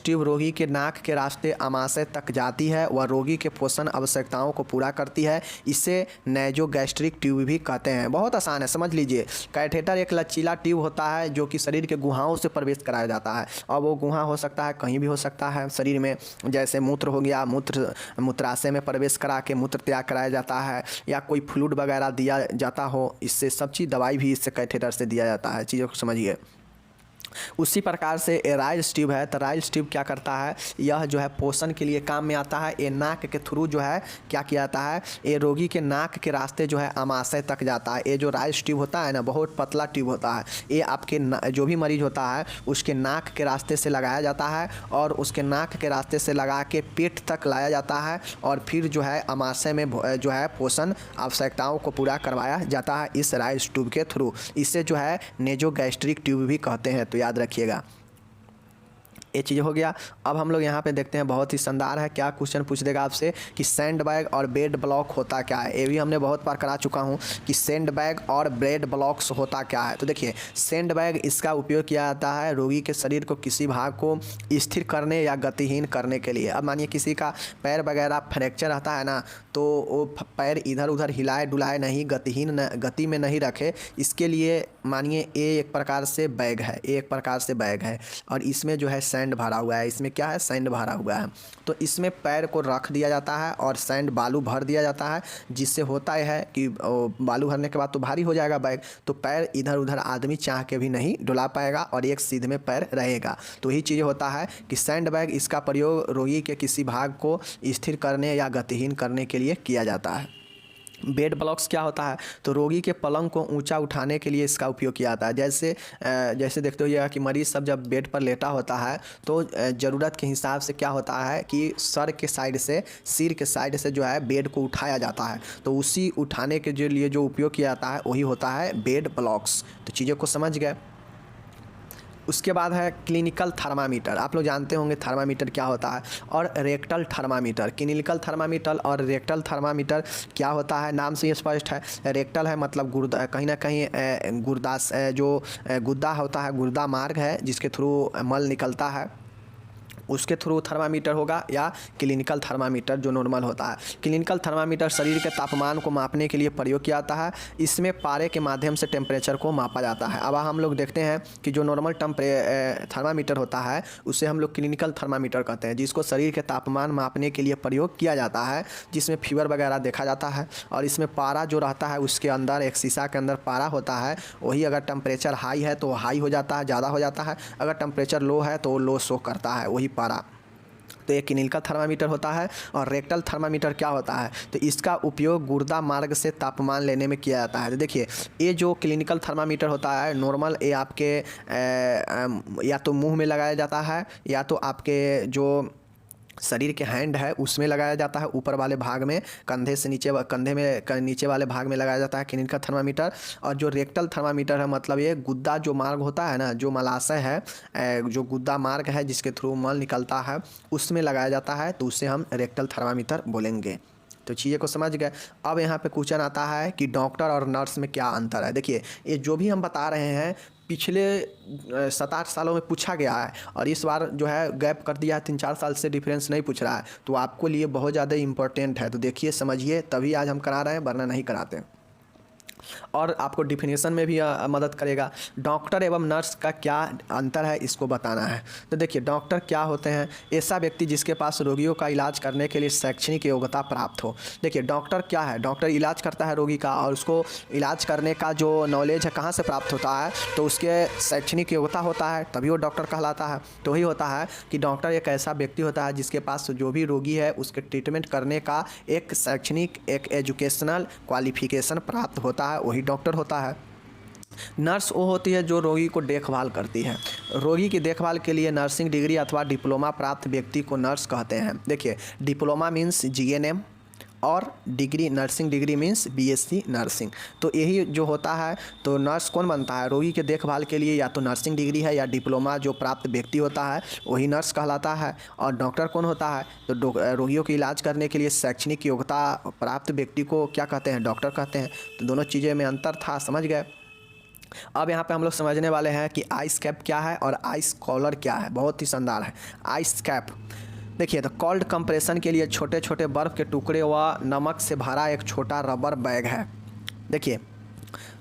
ट्यूब रोगी के नाक के रास्ते आमाशय तक जाती है, वह रोगी के पोषण आवश्यकताओं को पूरा करती है। इसे नैजोगैस्ट्रिक ट्यूब भी कहते हैं। बहुत आसान है, समझ लीजिए। कैथेटर एक लचीला ट्यूब होता है जो कि शरीर के गुहाओं से प्रवेश कराया जाता है, और वो गुहा हो सकता है कहीं भी हो सकता है शरीर में, जैसे मूत्र हो गया, मूत्राशय में प्रवेश करा के मूत्र त्याग कराया जाता है, या कोई फ्लूइड वगैरह दिया जाता हो, इससे सब चीज़ दवाई भी इससे कैथेटर से दिया जाता है। चीज़ों को समझिए। उसी प्रकार से राइस ट्यूब है, तो राइस ट्यूब क्या करता है, यह जो है पोषण के लिए काम में आता है। ये नाक के थ्रू जो है क्या किया जाता है, ये रोगी के नाक के रास्ते जो है आमाशय तक जाता है। ये जो राइस ट्यूब होता है ना, बहुत पतला ट्यूब होता है। ये आपके जो भी मरीज होता है उसके नाक के रास्ते से लगाया जाता है, और उसके नाक के रास्ते से लगा के पेट तक लाया जाता है, और फिर जो है आमाशय में जो है पोषण आवश्यकताओं को पूरा करवाया जाता है इस राइस ट्यूब के थ्रू। इसे जो है नेजोगैस्ट्रिक ट्यूब भी कहते हैं, तो याद रखिएगा। ये चीज़ हो गया। अब हम लोग यहाँ पे देखते हैं, बहुत ही शानदार है। क्या क्वेश्चन पूछ देगा आपसे कि सैंड बैग और बेड ब्लॉक होता क्या है। ये भी हमने बहुत बार करा चुका हूँ कि सैंड बैग और बेड ब्लॉक्स होता क्या है। तो देखिए, सैंड बैग इसका उपयोग किया जाता है रोगी के शरीर को किसी भाग को स्थिर करने या गतिहीन करने के लिए। अब मानिए किसी का पैर वगैरह फ्रैक्चर रहता है ना, तो वो पैर इधर उधर हिलाए डुलाए नहीं, गति में नहीं रखे, इसके लिए मानिए ये एक प्रकार से बैग है, एक प्रकार से बैग है, और इसमें जो है सैंड भरा हुआ है। इसमें क्या है, सैंड भरा हुआ है। तो इसमें पैर को रख दिया जाता है और सैंड बालू भर दिया जाता है, जिससे होता है कि बालू भरने के बाद तो भारी हो जाएगा बैग, तो पैर इधर उधर आदमी चाह के भी नहीं डुला पाएगा, और एक सीध में पैर रहेगा। तो यही चीज़ होता है कि सैंड बैग, इसका प्रयोग रोगी के किसी भाग को स्थिर करने या गतिहीन करने के लिए किया जाता है। बेड ब्लॉक्स क्या होता है, तो रोगी के पलंग को ऊंचा उठाने के लिए इसका उपयोग किया जाता है। जैसे देखते हो कि मरीज़ सब जब बेड पर लेटा होता है, तो ज़रूरत के हिसाब से क्या होता है कि सिर के साइड से जो है बेड को उठाया जाता है, तो उसी उठाने के लिए जो उपयोग किया जाता है वही होता है बेड ब्लॉक्स। तो चीज़ों को समझ गए। उसके बाद है क्लिनिकल थर्मामीटर। आप लोग जानते होंगे थर्मामीटर क्या होता है, और रेक्टल थर्मामीटर। क्लिनिकल थर्मामीटर और रेक्टल थर्मामीटर क्या होता है, नाम से ही स्पष्ट है। रेक्टल है मतलब गुर्दा, कहीं ना कहीं गुर्दा जो गुद्दा होता है, गुर्दा मार्ग है जिसके थ्रू मल निकलता है, उसके थ्रू थर्मामीटर होगा, या क्लिनिकल थर्मामीटर जो नॉर्मल होता है। क्लिनिकल थर्मामीटर शरीर के तापमान को मापने के लिए प्रयोग किया जाता है। इसमें पारे के माध्यम से टेम्परेचर को मापा जाता है। अब हम लोग देखते हैं कि जो नॉर्मल थर्मामीटर होता है उसे हम लोग क्लिनिकल थर्मामीटर कहते हैं, जिसको शरीर के तापमान मापने के लिए प्रयोग किया जाता है, जिसमें फीवर वगैरह देखा जाता है। और इसमें पारा जो रहता है उसके अंदर एक शीशा के अंदर पारा होता है, वही अगर टेम्परेचर हाई है तो हाई हो जाता है, ज़्यादा हो जाता है, अगर टेम्परेचर लो है तो लो शो करता है, वही पारा। तो ये क्लिनिकल थर्मामीटर होता है। और रेक्टल थर्मामीटर क्या होता है, तो इसका उपयोग गुर्दा मार्ग से तापमान लेने में किया जाता है। तो देखिए, ये जो क्लिनिकल थर्मामीटर होता है नॉर्मल, ये आपके या तो मुंह में लगाया जाता है, या तो आपके जो शरीर के हैंड है उसमें लगाया जाता है, ऊपर वाले भाग में, कंधे से नीचे, कंधे में नीचे वाले भाग में लगाया जाता है क्लिनिकल थर्मामीटर। और जो रेक्टल थर्मामीटर है मतलब ये गुद्दा जो मार्ग होता है ना, जो मलाशय है, जो गुद्दा मार्ग है जिसके थ्रू मल निकलता है, उसमें लगाया जाता है, तो उसे हम रेक्टल थर्मामीटर बोलेंगे। तो चीज़ें को समझ गए। अब यहाँ पे क्वेश्चन आता है कि डॉक्टर और नर्स में क्या अंतर है। देखिए, ये जो भी हम बता रहे हैं पिछले 7-8 सालों में पूछा गया है, और इस बार जो है गैप कर दिया है, 3-4 साल से डिफरेंस नहीं पूछ रहा है, तो आपको लिए बहुत ज़्यादा इंपॉर्टेंट है। तो देखिए समझिए, तभी आज हम करा रहे हैं, वरना नहीं कराते। और आपको डिफिनेशन में भी मदद करेगा। डॉक्टर एवं नर्स का क्या अंतर है, इसको बताना है। तो देखिए, डॉक्टर क्या होते हैं, ऐसा व्यक्ति जिसके पास रोगियों का इलाज करने के लिए शैक्षणिक योग्यता प्राप्त हो। देखिए, डॉक्टर क्या है, डॉक्टर इलाज करता है रोगी का, और उसको इलाज करने का जो नॉलेज है कहाँ से प्राप्त होता है, तो उसके शैक्षणिक योग्यता होता है, तभी वो डॉक्टर कहलाता है। तो वही होता है कि डॉक्टर एक ऐसा व्यक्ति होता है जिसके पास जो भी रोगी है उसके ट्रीटमेंट करने का एक शैक्षणिक, एक एजुकेशनल क्वालिफिकेशन प्राप्त होता है, वही डॉक्टर होता है। नर्स वो होती है जो रोगी को देखभाल करती है। रोगी की देखभाल के लिए नर्सिंग डिग्री अथवा डिप्लोमा प्राप्त व्यक्ति को नर्स कहते हैं। देखिए, डिप्लोमा मीन्स जीएनएम, और degree nursing degree means BSc nursing. तो यही जो होता है, तो नर्स कौन बनता है? रोगी के देखभाल के लिए या तो नर्सिंग डिग्री है या डिप्लोमा जो प्राप्त व्यक्ति होता है वही नर्स कहलाता है। और डॉक्टर कौन होता है? तो रोगियों की इलाज करने के लिए शैक्षणिक योग्यता प्राप्त व्यक्ति को क्या कहते हैं? डॉक्टर कहते हैं। तो दोनों चीज़ें में अंतर था, समझ गए। अब यहाँ पे हम लोग समझने वाले हैं कि आइस कैप क्या है और आइस कॉलर क्या है। बहुत ही शानदार है आइस कैप। देखिए, तो कोल्ड कंप्रेशन के लिए छोटे छोटे बर्फ़ के टुकड़े व नमक से भरा एक छोटा रबर बैग है। देखिए,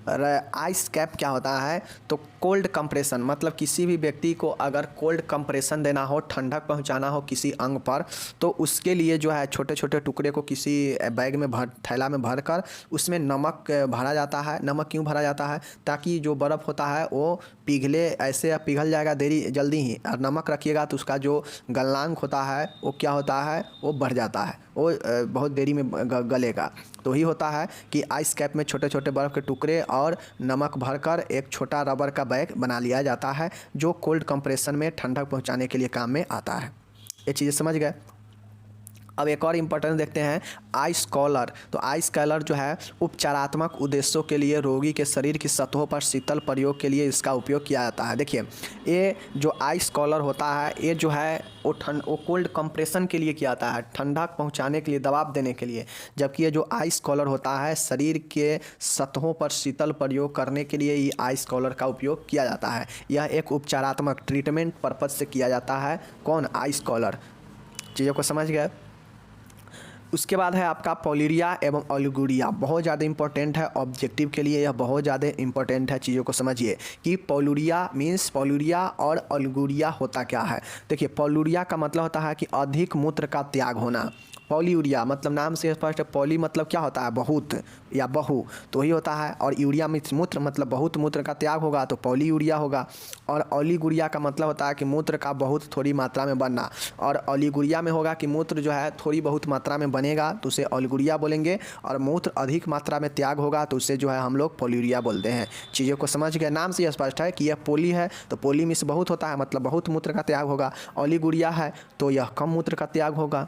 आइस कैप क्या होता है? तो कोल्ड कंप्रेशन मतलब किसी भी व्यक्ति को अगर कोल्ड कंप्रेशन देना हो, ठंडक पहुंचाना हो किसी अंग पर, तो उसके लिए जो है छोटे छोटे टुकड़े को किसी बैग में थैला में भर कर उसमें नमक भरा जाता है। नमक क्यों भरा जाता है? ताकि जो बर्फ़ होता है वो पिघले, ऐसे पिघल जाएगा जल्दी ही। और नमक रखिएगा तो उसका जो गलनांक होता है वो क्या होता है? वो बढ़ जाता है, वो बहुत देरी में गलेगा। तो ही होता है कि आइस कैप में छोटे छोटे बर्फ़ के टुकड़े और नमक भरकर एक छोटा रबर का बैग बना लिया जाता है जो कोल्ड कंप्रेशन में ठंडक पहुंचाने के लिए काम में आता है। ये चीज़ें समझ गए। अब एक और इम्पोर्टेंट देखते हैं, आइस कॉलर। तो आइस कॉलर जो है उपचारात्मक उद्देश्यों के लिए रोगी के शरीर की सतहों पर शीतल प्रयोग के लिए इसका उपयोग किया जाता है। देखिए, ये जो आइस कॉलर होता है ये जो है वो कोल्ड कंप्रेशन के लिए किया जाता है, ठंडक पहुंचाने के लिए, दबाव देने के लिए। जबकि ये जो आइस कॉलर होता है शरीर के सतहों पर शीतल प्रयोग करने के लिए ये आइस कॉलर का उपयोग किया जाता है। यह एक उपचारात्मक ट्रीटमेंट पर्पज से किया जाता है। कौन? आइस कॉलर। चीज़ों को समझ गए। उसके बाद है आपका पोलिरिया एवं ओलिगुरिया। बहुत ज़्यादा इंपॉर्टेंट है ऑब्जेक्टिव के लिए, यह बहुत ज़्यादा इंपॉर्टेंट है। चीज़ों को समझिए कि पोलिरिया मीन्स पोलिरिया और ओलिगुरिया होता क्या है। देखिए, पोलिरिया का मतलब होता है कि अधिक मूत्र का त्याग होना। पॉलीयूरिया मतलब नाम से स्पष्ट है, पॉली मतलब क्या होता है? बहुत या बहु, तो ही होता है। और यूरिया में मूत्र मतलब बहुत मूत्र का त्याग होगा तो पॉलीयूरिया होगा। और ओलिगुरिया का मतलब होता है कि मूत्र का बहुत थोड़ी मात्रा में बनना। और ओलिगुरिया में होगा कि मूत्र जो है थोड़ी बहुत मात्रा में बनेगा तो उसे ओलिगुरिया बोलेंगे। और मूत्र अधिक मात्रा में त्याग होगा तो उसे जो है हम लोग पॉलीयूरिया बोलते हैं। चीज़ों को समझ गए। नाम से स्पष्ट है कि यह पोली है तो पोली में से बहुत होता है मतलब बहुत मूत्र का त्याग होगा। ओलिगुरिया है तो यह कम मूत्र का त्याग होगा।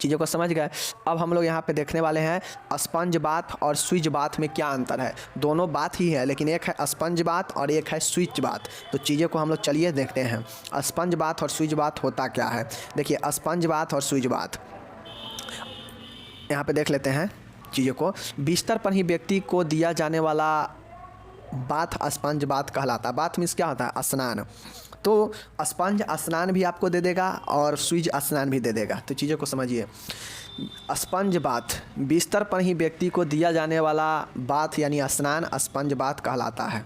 चीज़ों को समझ गए। अब हम लोग यहाँ पे देखने वाले हैं स्पंज बाथ और स्विच बाथ में क्या अंतर है। दोनों बात ही है लेकिन एक है स्पंज बाथ और एक है स्विच बाथ। तो चीज़ों को हम लोग चलिए देखते हैं स्पंज बाथ और स्विच बाथ होता क्या है। देखिए, स्पंज बाथ और स्विच बाथ यहाँ पे देख लेते हैं चीज़ों को। बिस्तर पर ही व्यक्ति को दिया जाने वाला बाथ स्पंज बाथ कहलाता है। बाथ मीन्स क्या होता है? स्नान। तो स्पंज स्नान भी आपको दे देगा और स्विच स्नान भी दे देगा। तो चीज़ों को समझिए। स्पंज बाथ बिस्तर पर ही व्यक्ति को दिया जाने वाला बाथ यानी स्नान स्पंज बाथ कहलाता है।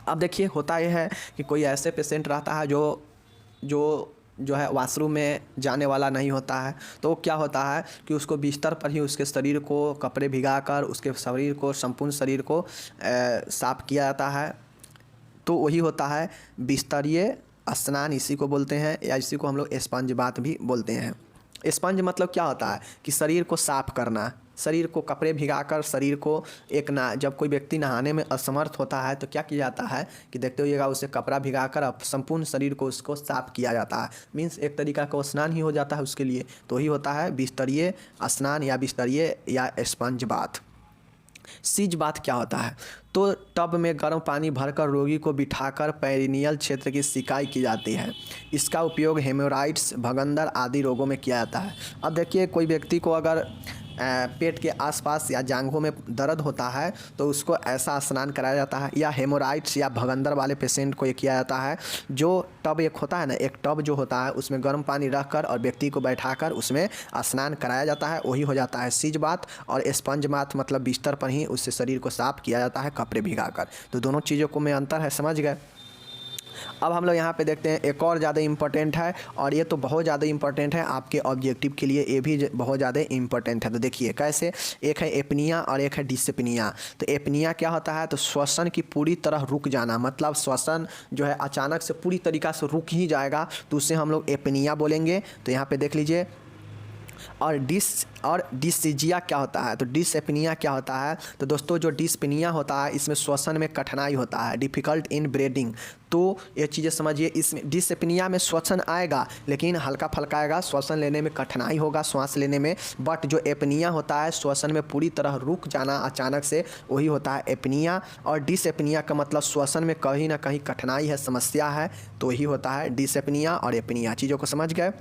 अब देखिए, होता यह है कि कोई ऐसे पेशेंट रहता है जो है वॉशरूम में जाने वाला नहीं होता है। तो क्या होता है कि उसको बिस्तर पर ही उसके शरीर को कपड़े भिगाकर उसके शरीर को संपूर्ण शरीर को साफ़ किया जाता है। तो वही होता है बिस्तरीय स्नान, इसी को बोलते हैं या इसी को हम लोग स्पंज बाथ भी बोलते हैं। स्पंज मतलब क्या होता है कि शरीर को साफ़ करना, शरीर को कपड़े भिगाकर शरीर को जब कोई व्यक्ति नहाने में असमर्थ होता है तो क्या किया जाता है कि देखते होइएगा उसे कपड़ा भिगाकर संपूर्ण शरीर को उसको साफ़ किया जाता है। मीन्स एक तरीका का स्नान ही हो जाता है उसके लिए। तो ही होता है बिस्तरीय स्नान या बिस्तरीय या स्पंज बाथ। सीज बाथ क्या होता है? तो टब में गर्म पानी भरकर रोगी को बिठाकर पेरिनियल क्षेत्र की सिकाई की जाती है। इसका उपयोग हेमोराइड्स, भगंदर आदि रोगों में किया जाता है। अब देखिए, कोई व्यक्ति को अगर पेट के आसपास या जांघों में दर्द होता है तो उसको ऐसा स्नान कराया जाता है। या हेमोराइड्स या भगंदर वाले पेशेंट को ये किया जाता है। जो टब एक होता है ना, एक टब जो होता है उसमें गर्म पानी रखकर और व्यक्ति को बैठाकर उसमें स्नान कराया जाता है, वही हो जाता है सीज बाथ। और स्पंज बाथ मतलब बिस्तर पर ही उससे शरीर को साफ़ किया जाता है कपड़े भिगाकर। तो दोनों चीज़ों को में अंतर है, समझ गए। अब हम लोग यहाँ पे देखते हैं एक और ज़्यादा इम्पोर्टेंट है और ये तो बहुत ज़्यादा इम्पोर्टेंट है आपके ऑब्जेक्टिव के लिए, ये भी बहुत ज़्यादा इम्पोर्टेंट है। तो देखिए कैसे, एक है एपनिया और एक है डिस्पनिया। तो एपनिया क्या होता है? तो श्वसन की पूरी तरह रुक जाना, मतलब श्वसन जो है अचानक से पूरी तरीक़ा से रुक ही जाएगा तो उसे हम लोग एपनिया बोलेंगे। तो यहाँ पर देख लीजिए और डिस्जीजिया क्या होता है, तो डिसएपनिया क्या होता है। तो दोस्तों जो डिस्पनिया होता है इसमें श्वसन में कठिनाई होता है, डिफ़िकल्ट इन ब्रीदिंग। तो ये चीज़ें समझिए, इसमें डिसएपनिया में श्वसन आएगा लेकिन हल्का फल्का आएगा, श्वसन लेने में कठिनाई होगा सांस लेने में। बट जो एपनिया होता है श्वसन में पूरी तरह रुक जाना अचानक से, वही होता है एपनिया। और डिसएपनिया का मतलब श्वसन में कहीं ना कहीं कठिनाई है, समस्या है, तो यही होता है डिसएपनिया और एपनिया। चीज़ों को समझ गए।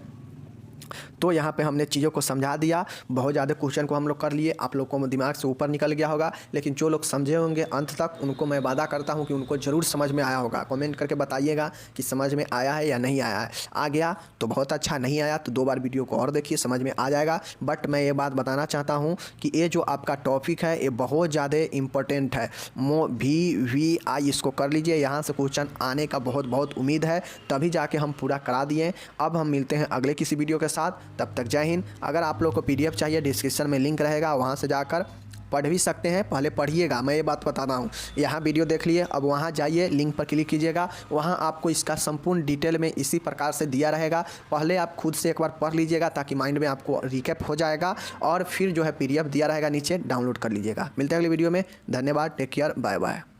तो यहाँ पे हमने चीज़ों को समझा दिया, बहुत ज़्यादा क्वेश्चन को हम लोग कर लिए, आप लोगों को दिमाग से ऊपर निकल गया होगा, लेकिन जो लोग समझे होंगे अंत तक उनको मैं वादा करता हूँ कि उनको ज़रूर समझ में आया होगा। कमेंट करके बताइएगा कि समझ में आया है या नहीं आया है। आ गया तो बहुत अच्छा, नहीं आया तो 2 बार वीडियो को और देखिए, समझ में आ जाएगा। बट मैं ये बात बताना चाहता हूँ कि ये जो आपका टॉपिक है ये बहुत ज़्यादा इम्पोर्टेंट है। VVI इसको कर लीजिए, यहाँ से क्वेश्चन आने का बहुत उम्मीद है, तभी जाके हम पूरा करा दिए। अब हम मिलते हैं अगले किसी वीडियो के साथ, तब तक जय हिंद। अगर आप लोग को PDF चाहिए डिस्क्रिप्शन में लिंक रहेगा, वहाँ से जाकर पढ़ भी सकते हैं। पहले पढ़िएगा, मैं ये बात बता रहा हूँ, यहाँ वीडियो देख लिए, अब वहाँ जाइए, लिंक पर क्लिक कीजिएगा, वहाँ आपको इसका संपूर्ण डिटेल में इसी प्रकार से दिया रहेगा। पहले आप खुद से एक बार पढ़ लीजिएगा ताकि माइंड में आपको रिकैप हो जाएगा, और फिर जो है PDF दिया रहेगा नीचे, डाउनलोड कर लीजिएगा। मिलते हैं अगले वीडियो में, धन्यवाद, टेक केयर, बाय बाय।